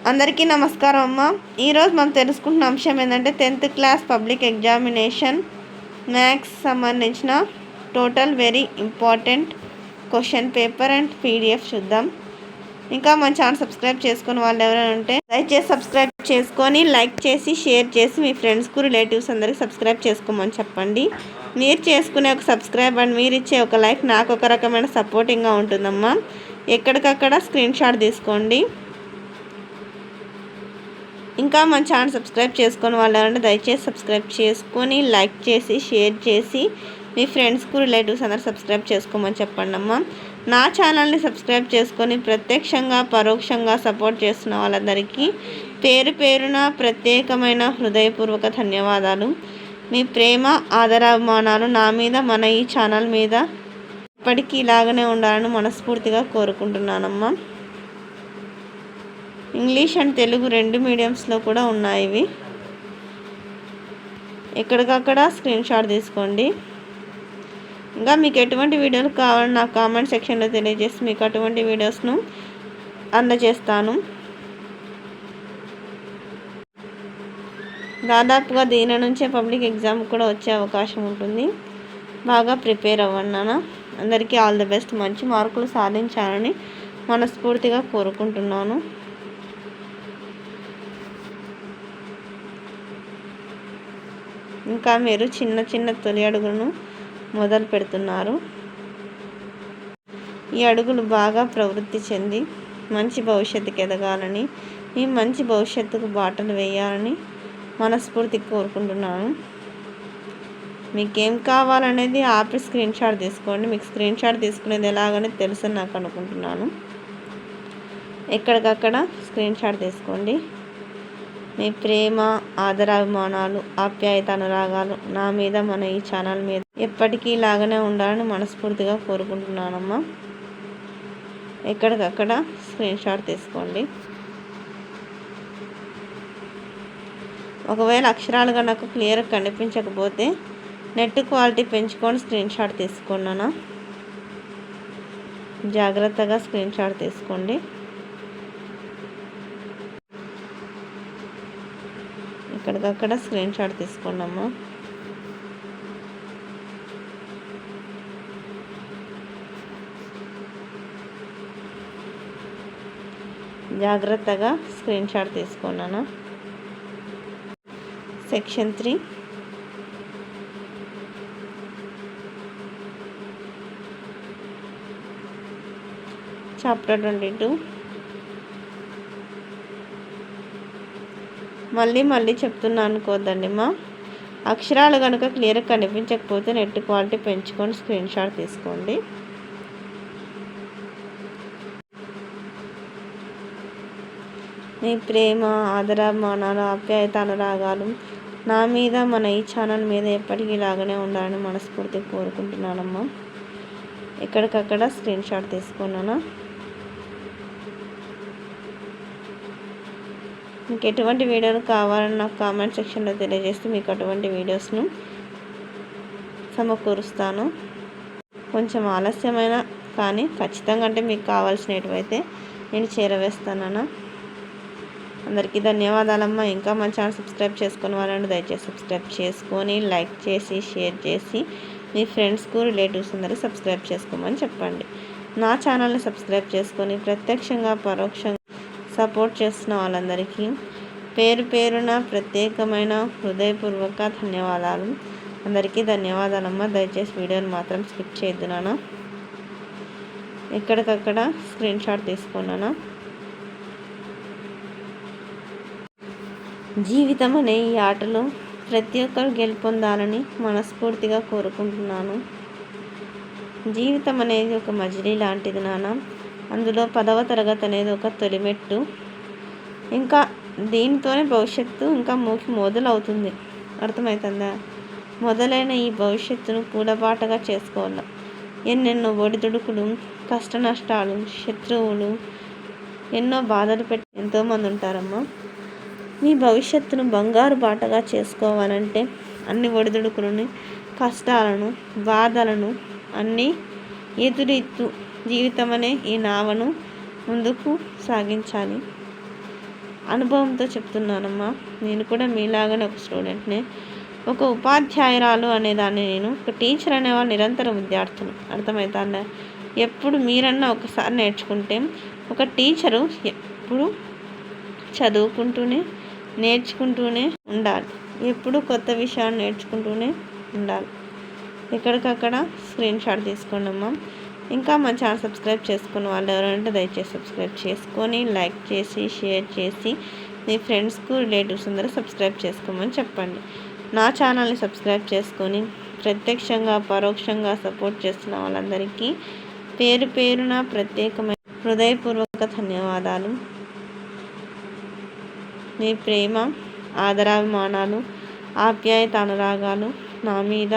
అందరికీ నమస్కారం అమ్మ. ఈరోజు మనం తెలుసుకుంటున్న అంశం ఏంటంటే 10th class public examination maths సంబంధించిన total very important question paper and PDF చూద్దాం. ఇంకా మన ఛానల్ సబ్స్క్రైబ్ చేసుకుని వాళ్ళు ఎవరైనా ఉంటే దయచేసి సబ్స్క్రైబ్ చేసుకొని లైక్ చేసి షేర్ చేసి మీ ఫ్రెండ్స్కు రిలేటివ్స్ అందరికీ సబ్స్క్రైబ్ చేసుకోమని చెప్పండి. మీరు చేసుకునే ఒక సబ్స్క్రైబ్ అండ్ మీరు ఇచ్చే ఒక లైక్ నాకు ఒక రకమైన సపోర్టింగ్గా ఉంటుందమ్మా. ఎక్కడికక్కడ స్క్రీన్ షాట్ తీసుకోండి. ఇంకా మన ఛానల్ సబ్స్క్రైబ్ చేసుకొని వాళ్ళు ఎవరంటే దయచేసి సబ్స్క్రైబ్ చేసుకొని లైక్ చేసి షేర్ చేసి మీ ఫ్రెండ్స్కు రిలేటివ్స్ అందరూ సబ్స్క్రైబ్ చేసుకోమని చెప్పండి అమ్మ. నా ఛానల్ని సబ్స్క్రైబ్ చేసుకొని ప్రత్యక్షంగా పరోక్షంగా సపోర్ట్ చేస్తున్న వాళ్ళందరికీ పేరు పేరున ప్రత్యేకమైన హృదయపూర్వక ధన్యవాదాలు. మీ ప్రేమ ఆదరాభిమానాలు నా మీద మన ఈ ఛానల్ మీద ఇప్పటికీ ఇలాగనే ఉండాలని మనస్ఫూర్తిగా కోరుకుంటున్నానమ్మా. ఇంగ్లీష్ అండ్ తెలుగు రెండు మీడియంస్లో కూడా ఉన్నాయి ఇవి. ఎక్కడికక్కడ స్క్రీన్ షాట్ తీసుకోండి. ఇంకా మీకు ఎటువంటి వీడియోలు కావాలని నాకు కామెంట్ సెక్షన్లో తెలియజేసి మీకు అటువంటి వీడియోస్ను అందజేస్తాను. దాదాపుగా దీని నుంచే పబ్లిక్ ఎగ్జామ్ కూడా వచ్చే అవకాశం ఉంటుంది. బాగా ప్రిపేర్ అవ్వండి నాన్న. అందరికీ ఆల్ ది బెస్ట్. మంచి మార్కులు సాధించాలని మనస్ఫూర్తిగా కోరుకుంటున్నాను. ఇంకా మీరు చిన్న చిన్న తొలి అడుగులను మొదలు పెడుతున్నారు. ఈ అడుగులు బాగా ప్రవృత్తి చెంది మంచి భవిష్యత్తుకు ఎదగాలని, మీ మంచి భవిష్యత్తుకు బాటలు వేయాలని మనస్ఫూర్తిగా కోరుకుంటున్నాను. మీకేం కావాలనేది ఆపి స్క్రీన్ షాట్ తీసుకోండి. మీకు స్క్రీన్ షాట్ తీసుకునేది ఎలాగనే తెలుసని నాకు అనుకుంటున్నాను. ఎక్కడికక్కడ స్క్రీన్ షాట్ తీసుకోండి. మీ ప్రేమ ఆదరాభిమానాలు ఆప్యాయత అనురాగాలు నా మీద మన ఈ ఛానల్ మీద ఎప్పటికీ ఇలాగనే ఉండాలని మనస్ఫూర్తిగా కోరుకుంటున్నానమ్మా. ఎక్కడికక్కడ స్క్రీన్ షాట్ తీసుకోండి. ఒకవేళ అక్షరాలు కనుక క్లియర్గా కనిపించకపోతే నెట్ క్వాలిటీ పెంచుకొని స్క్రీన్ షాట్ తీసుకున్నానా. జాగ్రత్తగా స్క్రీన్ షాట్ తీసుకోండి. ఎక్కడికక్కడ స్క్రీన్ షాట్ తీసుకోండమ్మా. జాగ్రత్తగా స్క్రీన్ షాట్ తీసుకున్నాను. Section 3 chapter 22. మళ్ళీ చెప్తున్నా అనుకోవద్దండి మా. అక్షరాలు కనుక క్లియర్గా కనిపించకపోతే నెట్ క్వాలిటీ పెంచుకొని స్క్రీన్ షాట్ తీసుకోండి. మీ ప్రేమ ఆదరాభిమానాలు ఆప్యాయత అనురాగాలు నా మీద మన ఈ ఛానల్ మీద ఎప్పటికీ ఇలాగనే ఉండాలని మనస్ఫూర్తిగా కోరుకుంటున్నానమ్మా. ఎక్కడికక్కడ స్క్రీన్ షాట్ తీసుకున్నానా. మీకు ఎటువంటి వీడియోలు కావాలని నాకు కామెంట్ సెక్షన్లో తెలియజేస్తే మీకు అటువంటి వీడియోస్ను సమకూరుస్తాను. కొంచెం ఆలస్యమైన కానీ ఖచ్చితంగా అంటే మీకు కావాల్సినవైతే నేను చేరవేస్తానన్నా. అందరికీ ధన్యవాదాలమ్మా. ఇంకా మన ఛానల్ సబ్స్క్రైబ్ చేసుకుని వాళ్ళని దయచేసి సబ్స్క్రైబ్ చేసుకొని లైక్ చేసి షేర్ చేసి మీ ఫ్రెండ్స్కు రిలేటివ్స్ అందరికీ సబ్స్క్రైబ్ చేసుకోమని చెప్పండి. నా ఛానల్ని సబ్స్క్రైబ్ చేసుకొని ప్రత్యక్షంగా పరోక్షంగా సపోర్ట్ చేస్తున్న వాళ్ళందరికీ పేరు పేరున ప్రత్యేకమైన హృదయపూర్వక ధన్యవాదాలు. అందరికీ ధన్యవాదాలమ్మా. దయచేసి వీడియోని మాత్రం స్కిప్ చేయొద్దునా. ఎక్కడికక్కడ స్క్రీన్ షాట్ తీసుకున్నానా. జీవితం అనే ఈ ఆటలో ప్రతి ఒక్కరు గెలుపొందాలని మనస్ఫూర్తిగా కోరుకుంటున్నాను. జీవితం అనేది ఒక మజిలీ లాంటిది నాన్న. అందులో 10వ తరగతి అనేది ఒక తొలిమెట్టు. ఇంకా దీనితోనే భవిష్యత్తు ఇంకా మొదలవుతుంది. అర్థమవుతుందా? మొదలైన ఈ భవిష్యత్తును పూలబాటగా చేసుకోవాలి. ఎన్నెన్నో ఒడిదుడుకులు, కష్ట నష్టాలు, శత్రువులు, ఎన్నో బాధలు పెట్టి ఎంతోమంది ఉంటారమ్మా. మీ భవిష్యత్తును బంగారు బాటగా చేసుకోవాలంటే అన్ని ఒడిదుడుకులని, కష్టాలను, బాధలను అన్నీ జీవితం అనే ఈ నావను ముందుకు సాగించాలి. అనుభవంతో చెప్తున్నానమ్మా. నేను కూడా మీలాగానే ఒక స్టూడెంట్ని, ఒక ఉపాధ్యాయురాలు అనేదాన్ని. నేను ఒక టీచర్ అనేవాళ్ళు నిరంతరం విద్యార్థులు. అర్థమవుతుందా? ఎప్పుడు మీరన్నా ఒకసారి నేర్చుకుంటే, ఒక టీచరు ఎప్పుడు చదువుకుంటూనే నేర్చుకుంటూనే ఉండాలి. ఎప్పుడు కొత్త విషయాలు నేర్చుకుంటూనే ఉండాలి. ఎక్కడికక్కడ స్క్రీన్ షాట్ తీసుకోండి అమ్మా. ఇంకా మన ఛానల్ సబ్స్క్రైబ్ చేసుకున్న వాళ్ళు ఎవరంటే దయచేసి సబ్స్క్రైబ్ చేసుకొని, లైక్ చేసి, షేర్ చేసి మీ ఫ్రెండ్స్కు, రిలేటివ్స్ అందరూ సబ్స్క్రైబ్ చేసుకోమని చెప్పండి. నా ఛానల్ని సబ్స్క్రైబ్ చేసుకొని ప్రత్యక్షంగా, పరోక్షంగా సపోర్ట్ చేస్తున్న వాళ్ళందరికీ పేరు పేరున ప్రత్యేకమైన హృదయపూర్వక ధన్యవాదాలు. మీ ప్రేమ, ఆదరాభిమానాలు, ఆప్యాయత, అనురాగాలు నా మీద,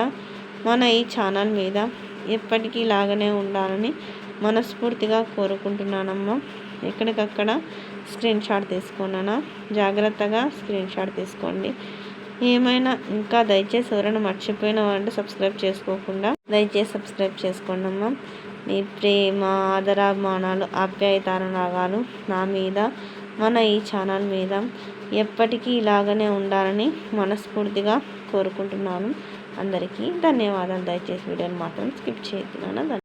మన ఈ ఛానల్ మీద ఎప్పటికీ ఇలాగనే ఉండాలని మనస్ఫూర్తిగా కోరుకుంటున్నానమ్మా. ఎక్కడికక్కడ స్క్రీన్ షాట్ తీసుకున్నానా, జాగ్రత్తగా స్క్రీన్ షాట్ తీసుకోండి. ఏమైనా ఇంకా దయచేసి ఎవరైనా మర్చిపోయిన వాళ్ళంటే సబ్స్క్రైబ్ చేసుకోకుండా దయచేసి సబ్స్క్రైబ్ చేసుకోండి అమ్మా. మీ ప్రేమ, ఆదరాభిమానాలు, ఆప్యాయత, అనురాగాలు నా మీద, మన ఈ ఛానల్ మీద ఎప్పటికీ ఇలాగనే ఉండాలని మనస్ఫూర్తిగా కోరుకుంటున్నాను. అందరికీ ధన్యవాదాలు. దయచేసి వీడియోని మాత్రం స్కిప్ చేయొద్దు.